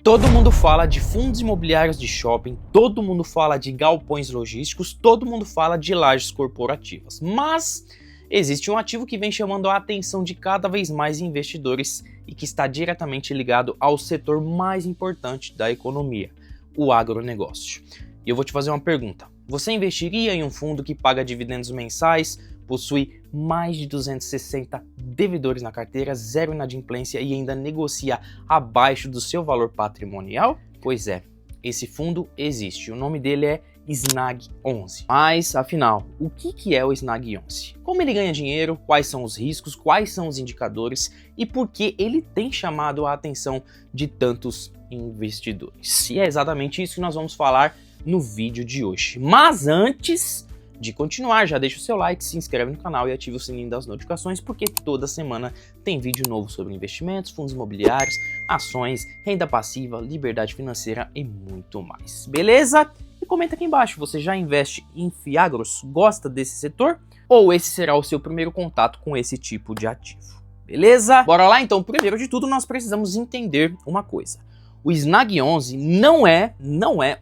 Todo mundo fala de fundos imobiliários de shopping, todo mundo fala de galpões logísticos, todo mundo fala de lajes corporativas. Mas existe um ativo que vem chamando a atenção de cada vez mais investidores e que está diretamente ligado ao setor mais importante da economia, o agronegócio. E eu vou te fazer uma pergunta. Você investiria em um fundo que paga dividendos mensais, possui mais de 260 devedores na carteira, zero inadimplência e ainda negocia abaixo do seu valor patrimonial? Pois é, esse fundo existe. O nome dele é Snag 11. Mas, afinal, o que é o Snag 11? Como ele ganha dinheiro, quais são os riscos, quais são os indicadores e por que ele tem chamado a atenção de tantos investidores? E é exatamente isso que nós vamos falar no vídeo de hoje. Mas antes de continuar, já deixa o seu like, se inscreve no canal e ativa o sininho das notificações, porque toda semana tem vídeo novo sobre investimentos, fundos imobiliários, ações, renda passiva, liberdade financeira e muito mais. Beleza? E comenta aqui embaixo, você já investe em Fiagros? Gosta desse setor? Ou esse será o seu primeiro contato com esse tipo de ativo? Beleza? Bora lá então. Primeiro de tudo, nós precisamos entender uma coisa. O Snag 11 não é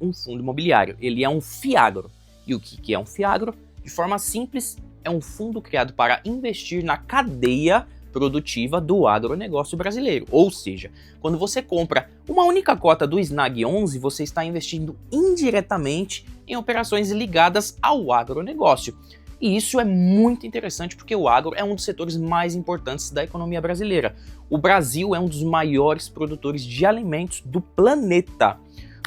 um fundo imobiliário, ele é um Fiagro. E o que é um Fiagro? De forma simples, é um fundo criado para investir na cadeia produtiva do agronegócio brasileiro. Ou seja, quando você compra uma única cota do Snag 11, você está investindo indiretamente em operações ligadas ao agronegócio. E isso é muito interessante porque o agro é um dos setores mais importantes da economia brasileira. O Brasil é um dos maiores produtores de alimentos do planeta.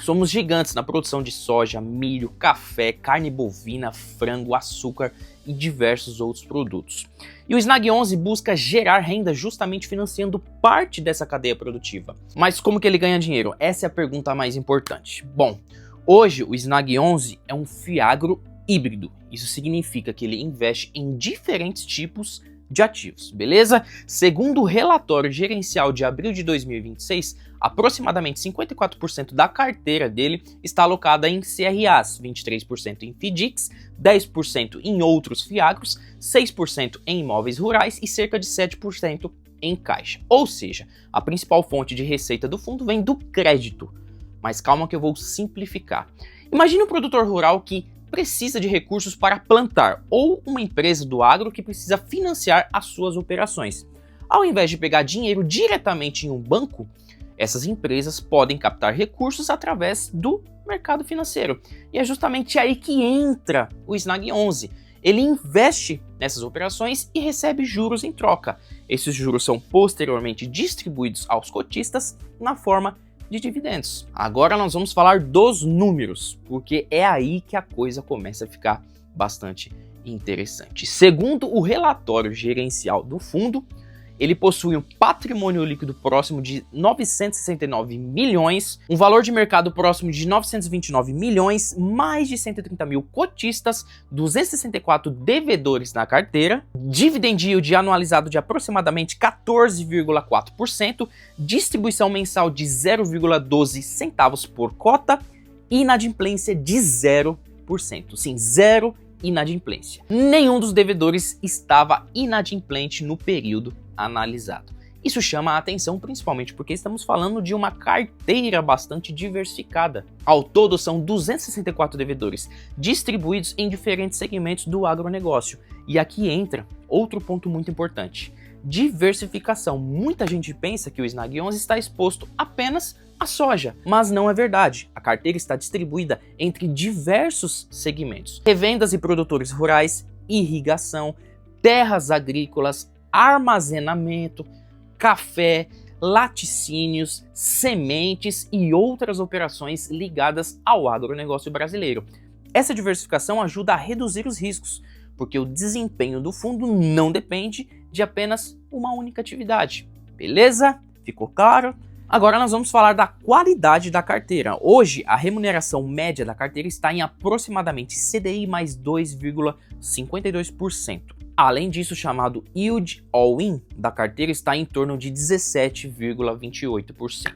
Somos gigantes na produção de soja, milho, café, carne bovina, frango, açúcar e diversos outros produtos. E o Snag 11 busca gerar renda justamente financiando parte dessa cadeia produtiva. Mas como que ele ganha dinheiro? Essa é a pergunta mais importante. Bom, hoje o Snag 11 é um Fiagro híbrido. Isso significa que ele investe em diferentes tipos de ativos, beleza? Segundo o relatório gerencial de abril de 2026, aproximadamente 54% da carteira dele está alocada em CRAs, 23% em FDICs, 10% em outros Fiagros, 6% em imóveis rurais e cerca de 7% em caixa. Ou seja, a principal fonte de receita do fundo vem do crédito. Mas calma que eu vou simplificar. Imagine um produtor rural que precisa de recursos para plantar, ou uma empresa do agro que precisa financiar as suas operações. Ao invés de pegar dinheiro diretamente em um banco, essas empresas podem captar recursos através do mercado financeiro. E é justamente aí que entra o Snag 11. Ele investe nessas operações e recebe juros em troca. Esses juros são posteriormente distribuídos aos cotistas na forma de dividendos. Agora nós vamos falar dos números, porque é aí que a coisa começa a ficar bastante interessante. Segundo o relatório gerencial do fundo, ele possui um patrimônio líquido próximo de 969 milhões, um valor de mercado próximo de 929 milhões, mais de 130 mil cotistas, 264 devedores na carteira, dividend yield anualizado de aproximadamente 14,4%, distribuição mensal de 0,12 centavos por cota e inadimplência de 0%. Sim, zero inadimplência. Nenhum dos devedores estava inadimplente no período analisado. Isso chama a atenção principalmente porque estamos falando de uma carteira bastante diversificada. Ao todo são 264 devedores distribuídos em diferentes segmentos do agronegócio. E aqui entra outro ponto muito importante: diversificação. Muita gente pensa que o Snag 11 está exposto apenas à soja, mas não é verdade. A carteira está distribuída entre diversos segmentos: revendas e produtores rurais, irrigação, terras agrícolas, armazenamento, café, laticínios, sementes e outras operações ligadas ao agronegócio brasileiro. Essa diversificação ajuda a reduzir os riscos, porque o desempenho do fundo não depende de apenas uma única atividade. Beleza? Ficou claro? Agora nós vamos falar da qualidade da carteira. Hoje, a remuneração média da carteira está em aproximadamente CDI mais 2,52%. Além disso, o chamado Yield All-In da carteira está em torno de 17,28%.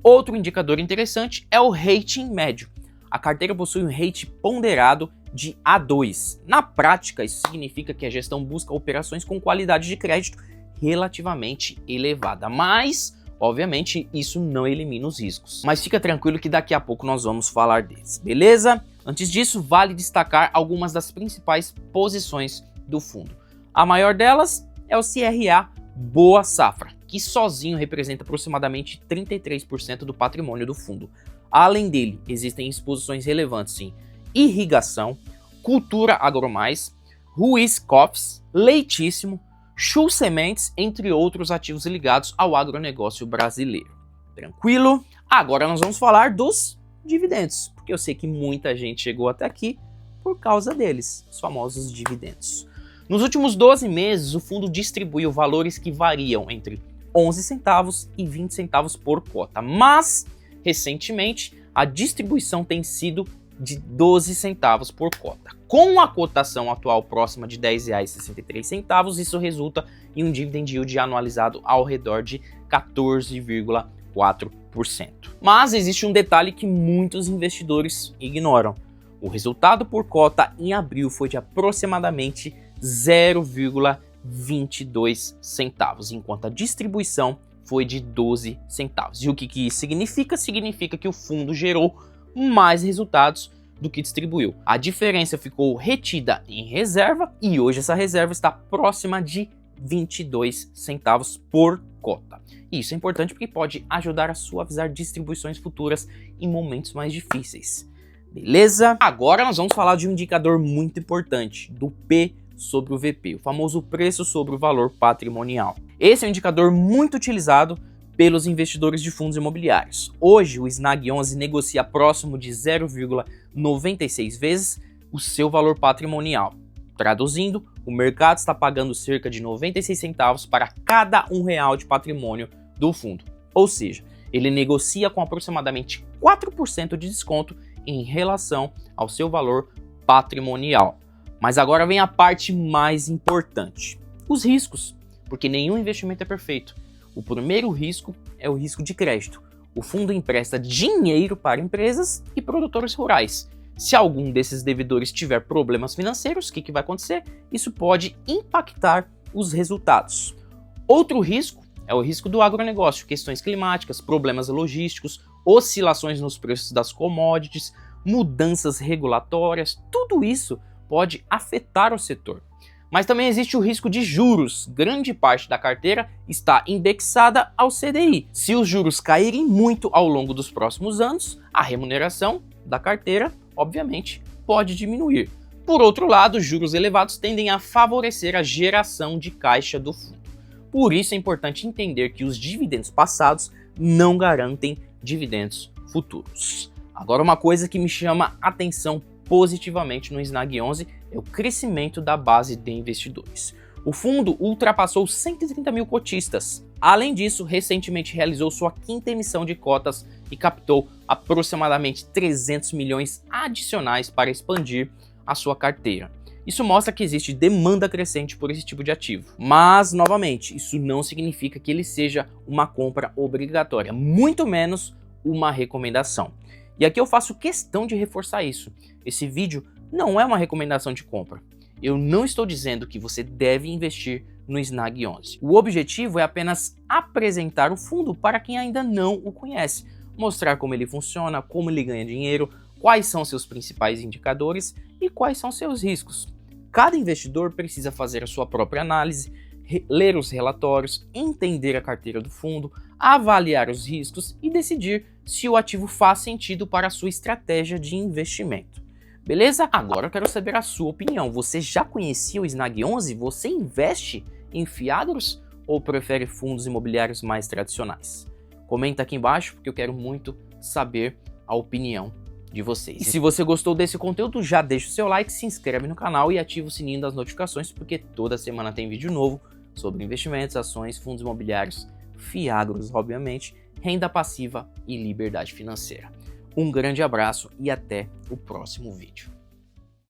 Outro indicador interessante é o rating médio. A carteira possui um rating ponderado de A2. Na prática, isso significa que a gestão busca operações com qualidade de crédito relativamente elevada. Mas Obviamente, isso não elimina os riscos, mas fica tranquilo que daqui a pouco nós vamos falar deles, beleza? Antes disso, vale destacar algumas das principais posições do fundo. A maior delas é o CRA Boa Safra, que sozinho representa aproximadamente 33% do patrimônio do fundo. Além dele, existem exposições relevantes em irrigação, cultura agromais, Ruiz Coffees, Leitíssimo, Schul Sementes, entre outros ativos ligados ao agronegócio brasileiro. Tranquilo? Agora nós vamos falar dos dividendos, porque eu sei que muita gente chegou até aqui por causa deles, os famosos dividendos. Nos últimos 12 meses, o fundo distribuiu valores que variam entre 11 centavos e 20 centavos por cota, mas recentemente a distribuição tem sido de 12 centavos por cota. Com a cotação atual próxima de R$ 10,63, isso resulta em um dividend yield anualizado ao redor de 14,4%. Mas existe um detalhe que muitos investidores ignoram. O resultado por cota em abril foi de aproximadamente 0,22 centavos, enquanto a distribuição foi de 12 centavos. E o que isso significa? Significa que o fundo gerou mais resultados do que distribuiu. A diferença ficou retida em reserva e hoje essa reserva está próxima de 22 centavos por cota. Isso é importante porque pode ajudar a suavizar distribuições futuras em momentos mais difíceis. Beleza? Agora nós vamos falar de um indicador muito importante, do P sobre o VP, o famoso preço sobre o valor patrimonial. Esse é um indicador muito utilizado pelos investidores de fundos imobiliários. Hoje, o SNAG 11 negocia próximo de 0,96 vezes o seu valor patrimonial. Traduzindo, o mercado está pagando cerca de 96 centavos para cada R$1 de patrimônio do fundo. Ou seja, ele negocia com aproximadamente 4% de desconto em relação ao seu valor patrimonial. Mas agora vem a parte mais importante: os riscos, porque nenhum investimento é perfeito. O primeiro risco é o risco de crédito. O fundo empresta dinheiro para empresas e produtores rurais. Se algum desses devedores tiver problemas financeiros, o que vai acontecer? Isso pode impactar os resultados. Outro risco é o risco do agronegócio, questões climáticas, problemas logísticos, oscilações nos preços das commodities, mudanças regulatórias, tudo isso pode afetar o setor. Mas também existe o risco de juros. Grande parte da carteira está indexada ao CDI. Se os juros caírem muito ao longo dos próximos anos, a remuneração da carteira, obviamente, pode diminuir. Por outro lado, os juros elevados tendem a favorecer a geração de caixa do fundo. Por isso é importante entender que os dividendos passados não garantem dividendos futuros. Agora, uma coisa que me chama atenção positivamente no SNAG 11 é o crescimento da base de investidores. O fundo ultrapassou 130 mil cotistas. Além disso, recentemente realizou sua 5ª emissão de cotas e captou aproximadamente 300 milhões adicionais para expandir a sua carteira. Isso mostra que existe demanda crescente por esse tipo de ativo. Mas, novamente, isso não significa que ele seja uma compra obrigatória, muito menos uma recomendação. E aqui eu faço questão de reforçar isso. Esse vídeo não é uma recomendação de compra. Eu não estou dizendo que você deve investir no SNAG 11. O objetivo é apenas apresentar o fundo para quem ainda não o conhece, mostrar como ele funciona, como ele ganha dinheiro, quais são seus principais indicadores e quais são seus riscos. Cada investidor precisa fazer a sua própria análise, ler os relatórios, entender a carteira do fundo, avaliar os riscos e decidir se o ativo faz sentido para a sua estratégia de investimento. Beleza? Agora eu quero saber a sua opinião. Você já conhecia o SNAG 11? Você investe em FIAGROS ou prefere fundos imobiliários mais tradicionais? Comenta aqui embaixo porque eu quero muito saber a opinião de vocês. E se você gostou desse conteúdo, já deixa o seu like, se inscreve no canal e ativa o sininho das notificações, porque toda semana tem vídeo novo sobre investimentos, ações, fundos imobiliários, FIAGROS, obviamente, renda passiva e liberdade financeira. Um grande abraço e até o próximo vídeo.